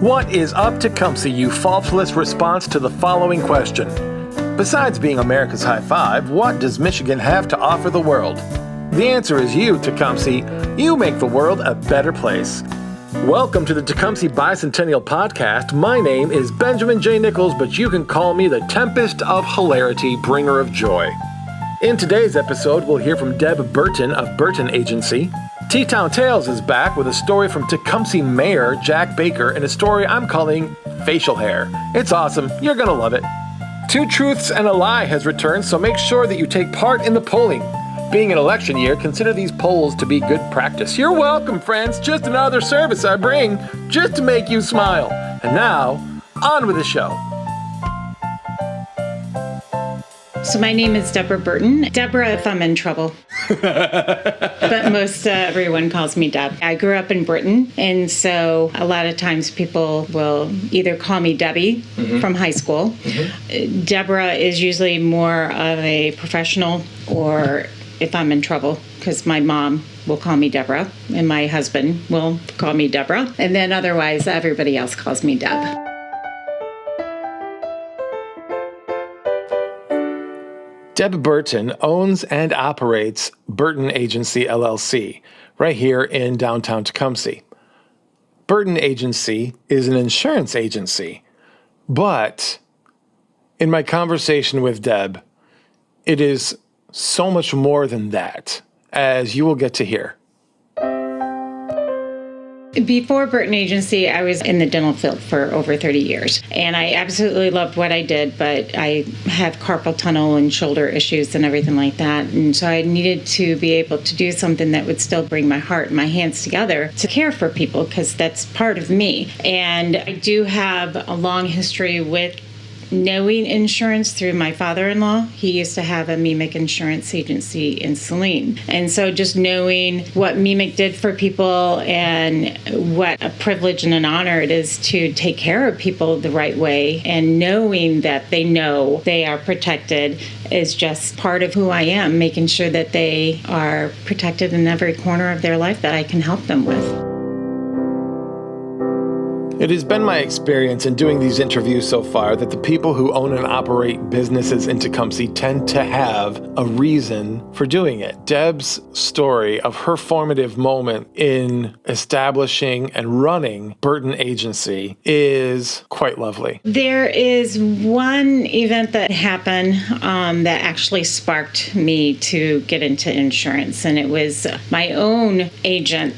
What is up, Tecumseh, you faultless response to the following question? Besides being America's high five, what does Michigan have to offer the world? The answer is you, Tecumseh. You make the world a better place. Welcome to the Tecumseh Bicentennial Podcast. My name is Benjamin J Nichols, but you can call me the Tempest of Hilarity, bringer of joy. In today's episode, we'll hear from Deb Burton of Burton Agency. T-Town Tales is back with a story from Tecumseh Mayor Jack Baker and a story I'm calling Facial Hair. It's awesome. You're going to love it. Two Truths and a Lie has returned, so make sure that you take part in the polling. Being an election year, consider these polls to be good practice. You're welcome, friends. Just another service I bring just to make you smile. And now, on with the show. So my name is Deborah Burton. Deborah if I'm in trouble. But most everyone calls me Deb. I grew up in Britain, and so a lot of times people will either call me Debbie from high school. Deborah is usually more of a professional, or if I'm in trouble, because my mom will call me Deborah, and my husband will call me Deborah, and then otherwise everybody else calls me Deb. Deb Burton owns and operates Burton Agency, LLC, right here in downtown Tecumseh. Burton Agency is an insurance agency, but in my conversation with Deb, it is so much more than that, as you will get to hear. Before Burton Agency, I was in the dental field for over 30 years, and I absolutely loved what I did, but I have carpal tunnel and shoulder issues and everything like that, and so I needed to be able to do something that would still bring my heart and my hands together to care for people, because that's part of me. And I do have a long history with knowing insurance through my father-in-law. He used to have a Mimic insurance agency in Saline. And so just knowing what Mimic did for people and what a privilege and an honor it is to take care of people the right way, and knowing that they know they are protected is just part of who I am, making sure that they are protected in every corner of their life that I can help them with. It has been my experience in doing these interviews so far that the people who own and operate businesses in Tecumseh tend to have a reason for doing it. Deb's story of her formative moment in establishing and running Burton Agency is quite lovely. There is one event that happened that actually sparked me to get into insurance, and it was my own agent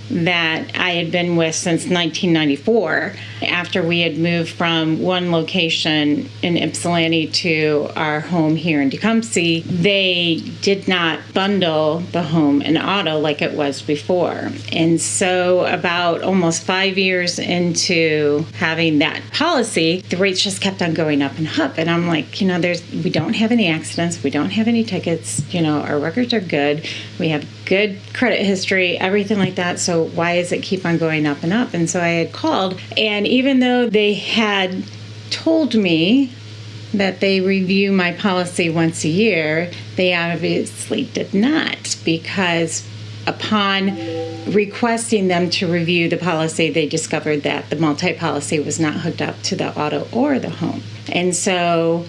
that I had been with since 1994. After we had moved from one location in Ypsilanti to our home here in Tecumseh, they did not bundle the home and auto like it was before. And so about almost 5 years into having that policy, the rates just kept on going up and up. And I'm like, we don't have any accidents, we don't have any tickets, our records are good, we have good credit history, everything like that. So why does it keep on going up and up? And so I had called, and even though they had told me that they review my policy once a year, they obviously did not, because upon requesting them to review the policy, they discovered that the multi-policy was not hooked up to the auto or the home. And so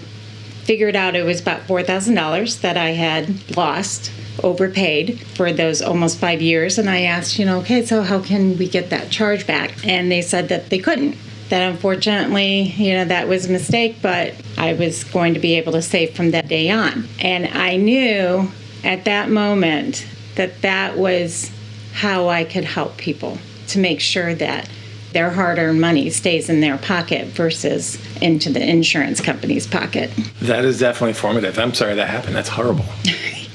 figured out it was about $4,000 that I had lost, overpaid for those almost 5 years. And I asked, okay, so how can we get that charge back? And they said that they couldn't. That unfortunately, that was a mistake, but I was going to be able to save from that day on. And I knew at that moment that that was how I could help people, to make sure that their hard-earned money stays in their pocket versus into the insurance company's pocket. That is definitely formative. I'm sorry that happened. That's horrible.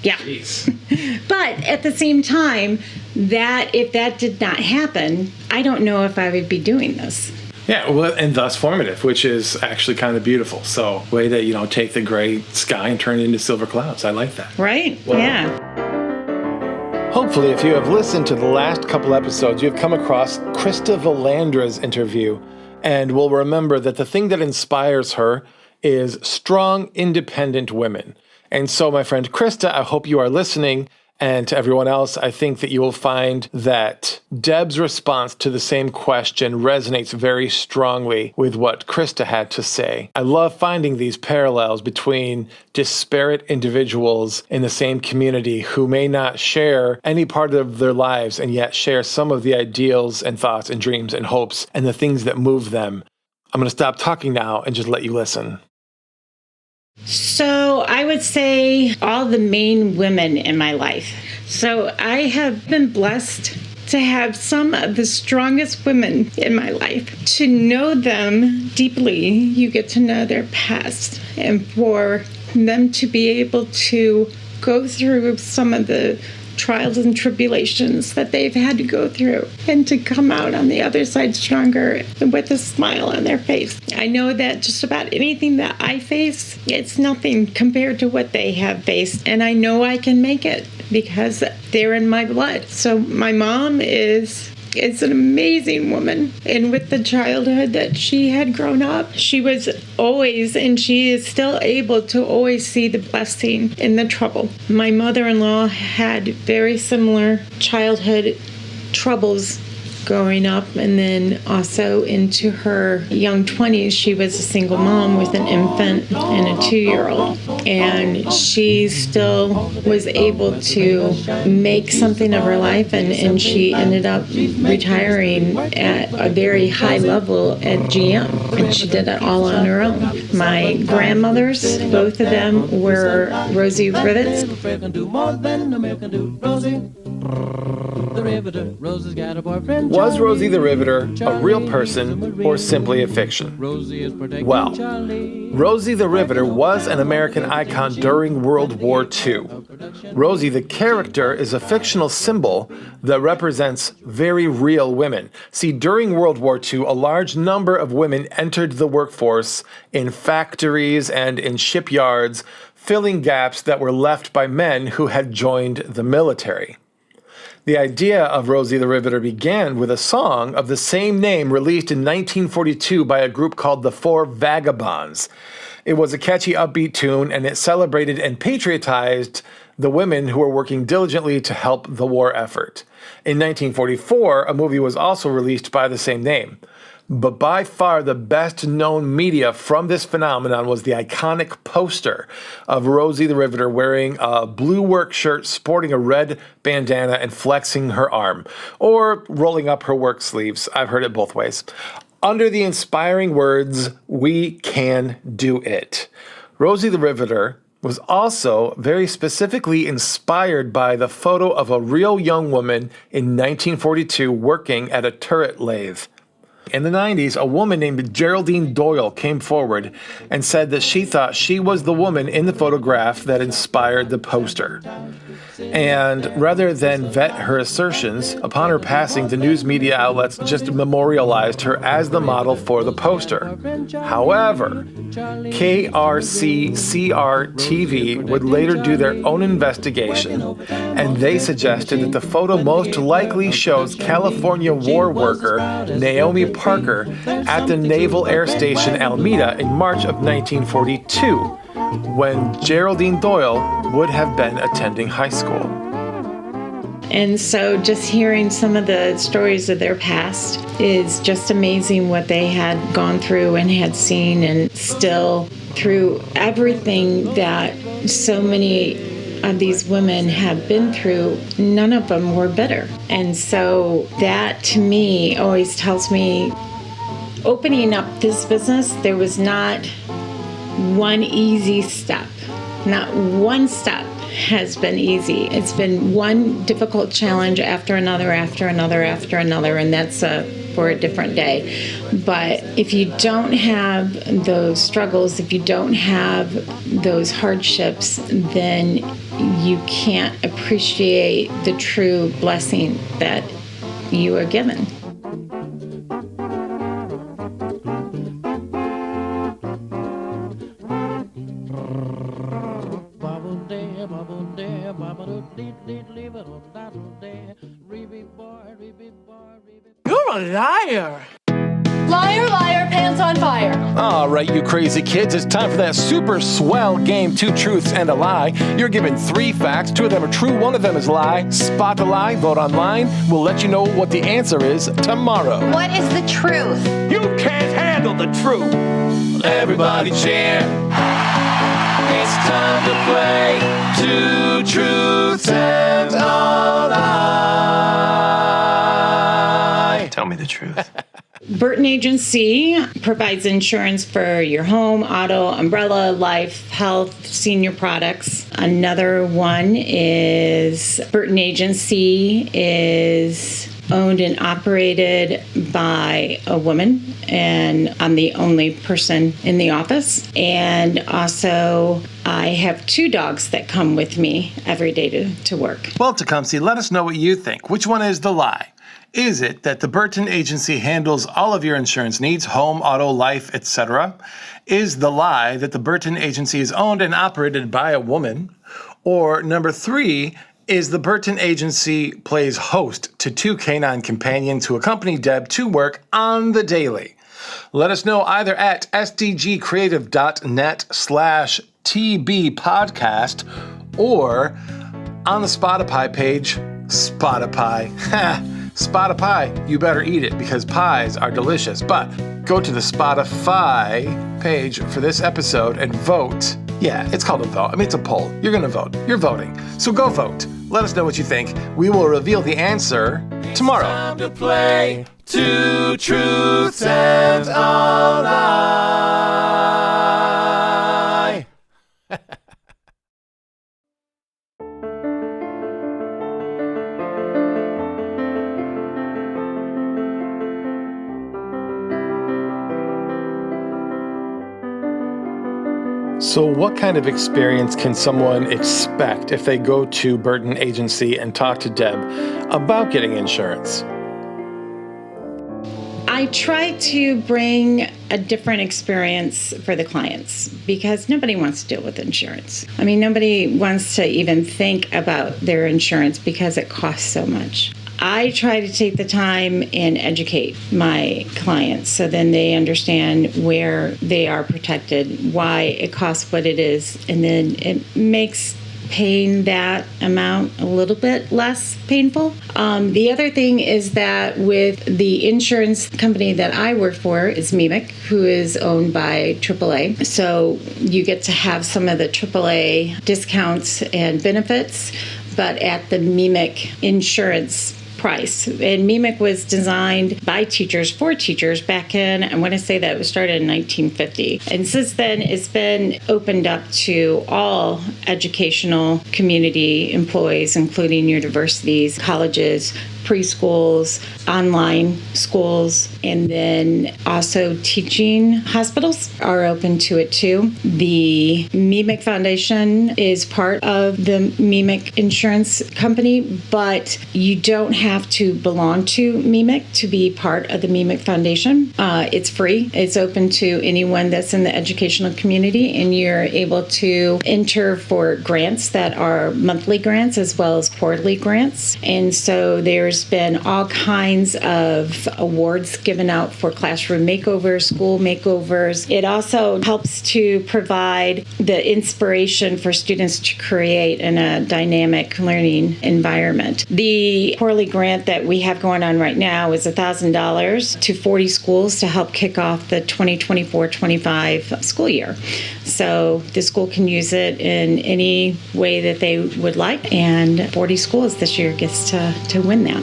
Yeah. Jeez. But at the same time, that if that did not happen, I don't know if I would be doing this. Yeah, well, and thus formative, which is actually kind of beautiful. So, way that, take the gray sky and turn it into silver clouds. I like that. Right? Wow. Yeah. Hopefully, if you have listened to the last couple episodes, you've come across Krista Valandra's interview, and will remember that the thing that inspires her is strong, independent women. And so, my friend Krista, I hope you are listening, And to everyone else, I think that you will find that Deb's response to the same question resonates very strongly with what Krista had to say. I love finding these parallels between disparate individuals in the same community who may not share any part of their lives and yet share some of the ideals and thoughts and dreams and hopes and the things that move them. I'm going to stop talking now and just let you listen. So I would say all the main women in my life. So I have been blessed to have some of the strongest women in my life. To know them deeply, you get to know their past. And for them to be able to go through some of the trials and tribulations that they've had to go through and to come out on the other side stronger with a smile on their face. I know that just about anything that I face, it's nothing compared to what they have faced. And I know I can make it because they're in my blood. So my mom is an amazing woman. And with the childhood that she had grown up, she was always, and she is still able to always see the blessing in the trouble. My mother-in-law had very similar childhood troubles growing up, and then also into her young 20s, she was a single mom with an infant and a 2-year-old. And she still was able to make something of her life, and she ended up retiring at a very high level at GM, and she did it all on her own. My grandmothers, both of them were Rosie Rivets. Was Rosie the Riveter a real person or simply a fiction? Well, Rosie the Riveter was an American icon during World War II. Rosie the character is a fictional symbol that represents very real women. See, during World War II, a large number of women entered the workforce in factories and in shipyards, filling gaps that were left by men who had joined the military. The idea of Rosie the Riveter began with a song of the same name released in 1942 by a group called the Four Vagabonds. It was a catchy, upbeat tune, and it celebrated and patriotized the women who were working diligently to help the war effort. In 1944, a movie was also released by the same name. But by far the best known media from this phenomenon was the iconic poster of Rosie the Riveter wearing a blue work shirt, sporting a red bandana, and flexing her arm, or rolling up her work sleeves. I've heard it both ways. Under the inspiring words, "We can do it." Rosie the Riveter was also very specifically inspired by the photo of a real young woman in 1942 working at a turret lathe. In the 90s, a woman named Geraldine Doyle came forward and said that she thought she was the woman in the photograph that inspired the poster. And rather than vet her assertions, upon her passing, the news media outlets just memorialized her as the model for the poster. However, KRC-CR-TV would later do their own investigation, and they suggested that the photo most likely shows California war worker Naomi Parker at the Naval Air Station Alameda in March of 1942. When Geraldine Doyle would have been attending high school. And so just hearing some of the stories of their past is just amazing what they had gone through and had seen, and still through everything that so many of these women have been through, none of them were bitter. And so that to me always tells me, opening up this business, there was not one easy step. Not one step has been easy. It's been one difficult challenge after another, after another, after another, and that's for a different day. But if you don't have those struggles, if you don't have those hardships, then you can't appreciate the true blessing that you are given. You're a liar. Liar, liar, pants pants on fire. All right, you crazy kids, it's time for that super swell game, 2 truths and a lie. You're given 3 facts, 2 of them are true, 1 of them is a lie. Spot the lie, vote online. We'll let you know what the answer is tomorrow. What is the truth? You can't handle the truth. Everybody cheer. It's time to play 2 truths and a lie. Tell me the truth. Burton Agency provides insurance for your home, auto, umbrella, life, health, senior products. Another one is Burton Agency is owned and operated by a woman, and I'm the only person in the office. And also, I have 2 dogs that come with me every day to work. Well, Tecumseh, let us know what you think. Which one is the lie? Is it that the Burton Agency handles all of your insurance needs, home, auto, life, etc.? Is the lie that the Burton Agency is owned and operated by a woman? Or number 3, is the Burton Agency plays host to 2 canine companions who accompany Deb to work on the daily? Let us know either at sdgcreative.net/TB podcast or on the Spotify page. Spotify. Spotify, you better eat it because pies are delicious. But go to the Spotify page for this episode and vote. Yeah, it's called a vote. I mean, it's a poll. You're going to vote. You're voting. So go vote. Let us know what you think. We will reveal the answer tomorrow. It's time to play 2 truths and a lie. So what kind of experience can someone expect if they go to Burton Agency and talk to Deb about getting insurance? I try to bring a different experience for the clients because nobody wants to deal with insurance. I mean, nobody wants to even think about their insurance because it costs so much. I try to take the time and educate my clients so then they understand where they are protected, why it costs what it is, and then it makes paying that amount a little bit less painful. The other thing is that with the insurance company that I work for is MEMIC, who is owned by AAA. So you get to have some of the AAA discounts and benefits, but at the MEMIC insurance price. And MEMIC was designed by teachers for teachers back in, I want to say that it was started in 1950. And since then, it's been opened up to all educational community employees, including universities, colleges, preschools, online schools, and then also teaching hospitals are open to it too. The MEMIC Foundation is part of the MEMIC insurance company, but you don't have to belong to MEMIC to be part of the MEMIC Foundation. It's free. It's open to anyone that's in the educational community, and you're able to enter for grants that are monthly grants as well as quarterly grants. And so there's been all kinds of awards given out for classroom makeovers, school makeovers. It also helps to provide the inspiration for students to create in a dynamic learning environment. The quarterly grant that we have going on right now is $1,000 to 40 schools to help kick off the 2024-25 school year. So the school can use it in any way that they would like, and 40 schools this year gets to win that.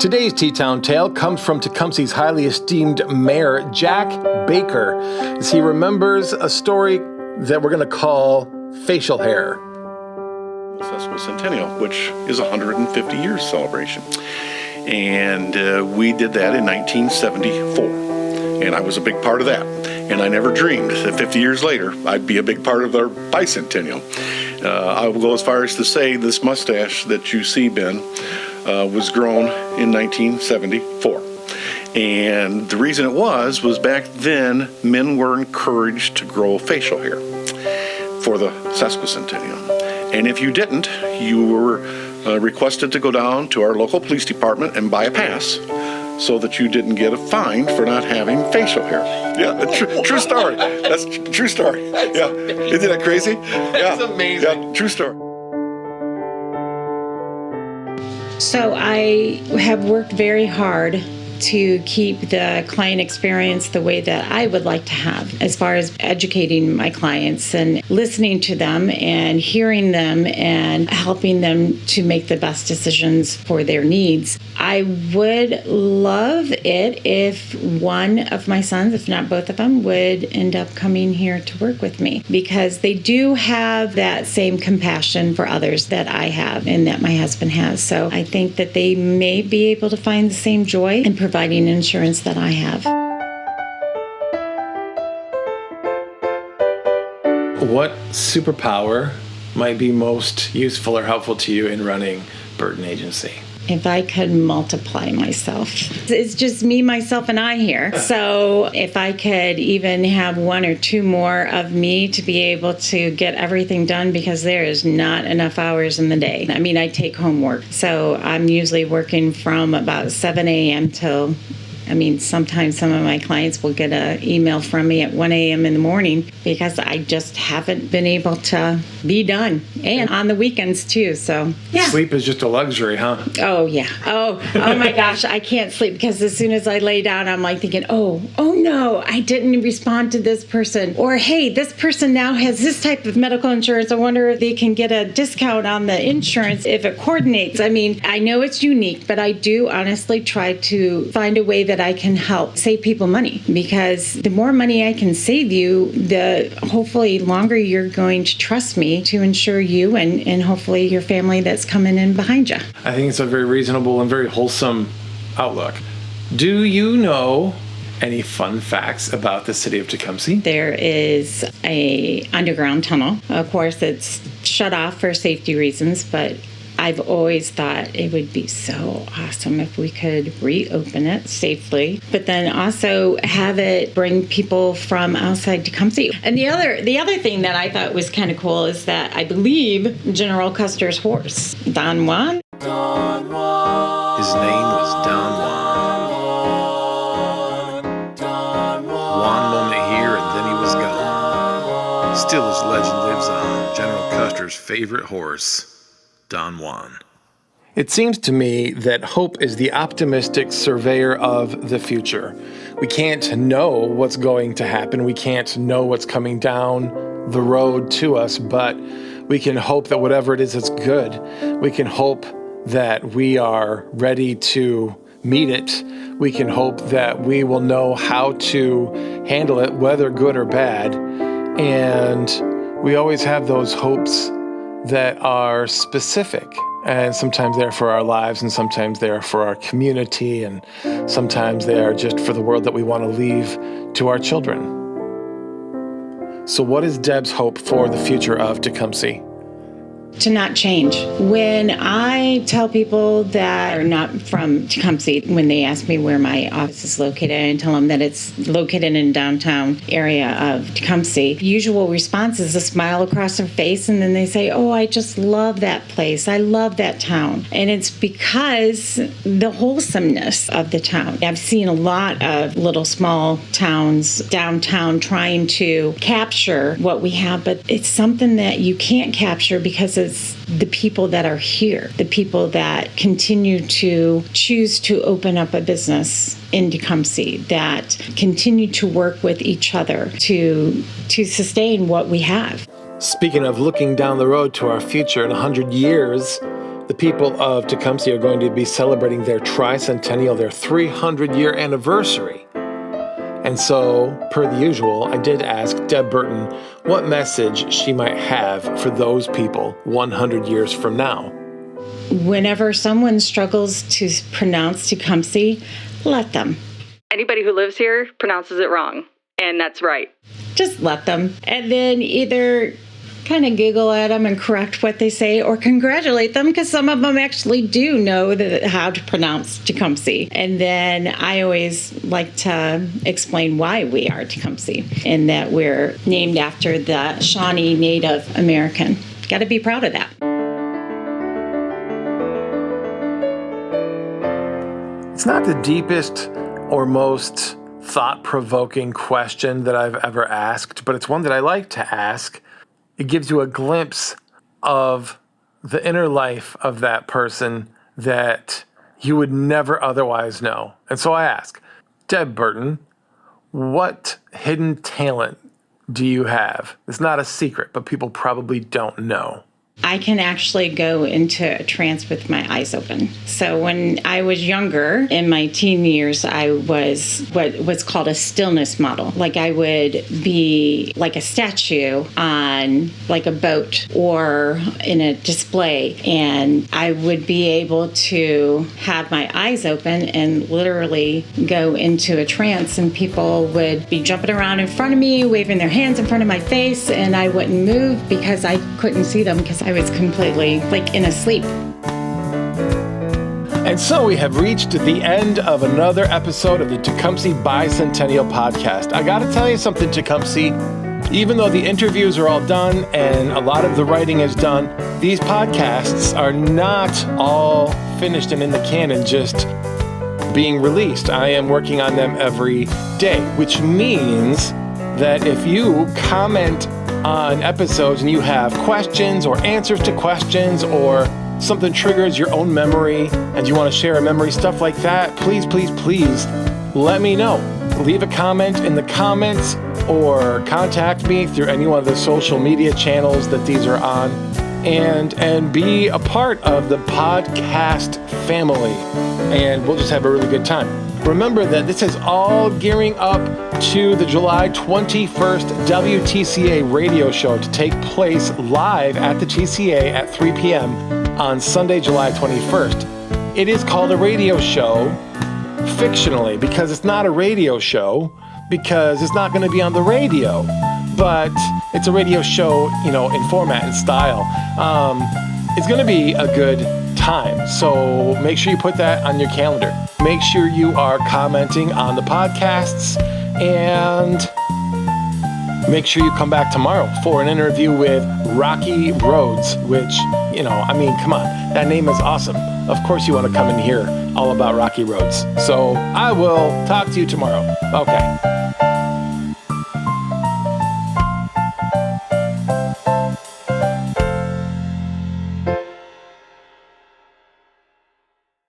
Today's T-Town Tale comes from Tecumseh's highly esteemed mayor, Jack Baker, as he remembers a story that we're going to call facial hair. Bicentennial, which is a 150 years celebration. And we did that in 1974. And I was a big part of that. And I never dreamed that 50 years later, I'd be a big part of our bicentennial. I will go as far as to say this mustache that you see, Ben, was grown in 1974. And the reason it was back then, men were encouraged to grow facial hair for the sesquicentennial. And if you didn't, you were requested to go down to our local police department and buy a pass so that you didn't get a fine for not having facial hair. Yeah, true story. That's true story. Yeah, isn't that crazy? That's amazing. Yeah, true story. So I have worked very hard to keep the client experience the way that I would like to have, as far as educating my clients and listening to them and hearing them and helping them to make the best decisions for their needs. I would love it if one of my sons, if not both of them, would end up coming here to work with me, because they do have that same compassion for others that I have and that my husband has. So I think that they may be able to find the same joy in providing insurance that I have. What superpower might be most useful or helpful to you in running Burton Agency? If I could multiply myself. It's just me, myself, and I here. So if I could even have one or two more of me to be able to get everything done, because there is not enough hours in the day. I mean, I take home work. So I'm usually working from about 7 a.m. till, sometimes some of my clients will get an email from me at 1 a.m. in the morning because I just haven't been able to be done. And on the weekends too, so yeah. Sleep is just a luxury, huh? Oh, yeah. Oh my gosh, I can't sleep because as soon as I lay down, I'm like thinking, oh no, I didn't respond to this person. Or, hey, this person now has this type of medical insurance. I wonder if they can get a discount on the insurance if it coordinates. I mean, I know it's unique, but I do honestly try to find a way that I can help save people money, because the more money I can save you, the hopefully longer you're going to trust me to insure you and hopefully your family that's coming in behind you. I think it's a very reasonable and very wholesome outlook. Do you know any fun facts about the city of Tecumseh? There is a underground tunnel. Of course, it's shut off for safety reasons, but I've always thought it would be so awesome if we could reopen it safely, but then also have it bring people from outside Tecumseh. And the other thing that I thought was kind of cool is that I believe General Custer's horse, Don Juan. His name was Don Juan. One moment here and then he was gone. Still his legend lives on. General Custer's favorite horse, Don Juan. It seems to me that hope is the optimistic surveyor of the future. We can't know what's going to happen. We can't know what's coming down the road to us, but we can hope that whatever it is, it's good. We can hope that we are ready to meet it. We can hope that we will know how to handle it, whether good or bad. And we always have those hopes that are specific, and sometimes they're for our lives, and sometimes they're for our community, and sometimes they are just for the world that we want to leave to our children. So what is Deb's hope for the future of Tecumseh? To not change. When I tell people that are not from Tecumseh, when they ask me where my office is located, I tell them that it's located in downtown area of Tecumseh. The usual response is a smile across their face, and then they say, oh, I just love that place. I love that town. And it's because the wholesomeness of the town. I've seen a lot of little small towns downtown trying to capture what we have, but it's something that you can't capture because it's the people that are here, the people that continue to choose to open up a business in Tecumseh, that continue to work with each other to sustain what we have. Speaking of looking down the road to our future, in 100 years, the people of Tecumseh are going to be celebrating their tricentennial, their 300-year anniversary. And so, per the usual, I did ask Deb Burton what message she might have for those people 100 years from now. Whenever someone struggles to pronounce Tecumseh, let them. Anybody who lives here pronounces it wrong, and that's right. Just let them. And then either kind of giggle at them and correct what they say, or congratulate them, because some of them actually do know how to pronounce Tecumseh. And then I always like to explain why we are Tecumseh, and that we're named after the Shawnee Native American. Got to be proud of that. It's not the deepest or most thought-provoking question that I've ever asked, but it's one that I like to ask. It gives you a glimpse of the inner life of that person that you would never otherwise know. And so I ask, Deb Burton, what hidden talent do you have? It's not a secret, but people probably don't know. I can actually go into a trance with my eyes open. So when I was younger, in my teen years, I was what was called a stillness model. Like I would be like a statue on like a boat or in a display, and I would be able to have my eyes open and literally go into a trance, and people would be jumping around in front of me, waving their hands in front of my face, and I wouldn't move because I couldn't see them because I was completely like in a sleep. And so we have reached the end of another episode of the Tecumseh Bicentennial Podcast. I got to tell you something, Tecumseh. Even though the interviews are all done and a lot of the writing is done, these podcasts are not all finished and in the can and just being released. I am working on them every day, which means that if you comment on episodes and you have questions or answers to questions or something triggers your own memory and you want to share a memory, stuff like that, please let me know. Leave a comment in the comments or contact me through any one of the social media channels that these are on, and be a part of the podcast family, and we'll just have a really good time. Remember that this is all gearing up to the July 21st WTCA radio show to take place live at the TCA at 3 p.m. on Sunday, July 21st. It is called a radio show fictionally because it's not a radio show, because it's not going to be on the radio, but it's a radio show, in format and style. It's going to be a good time, so make sure you put that on your calendar. Make sure you are commenting on the podcasts, and make sure you come back tomorrow for an interview with Rocky Roads, which, come on, that name is awesome. Of course you want to come and hear all about Rocky Roads. So I will talk to you tomorrow. Okay.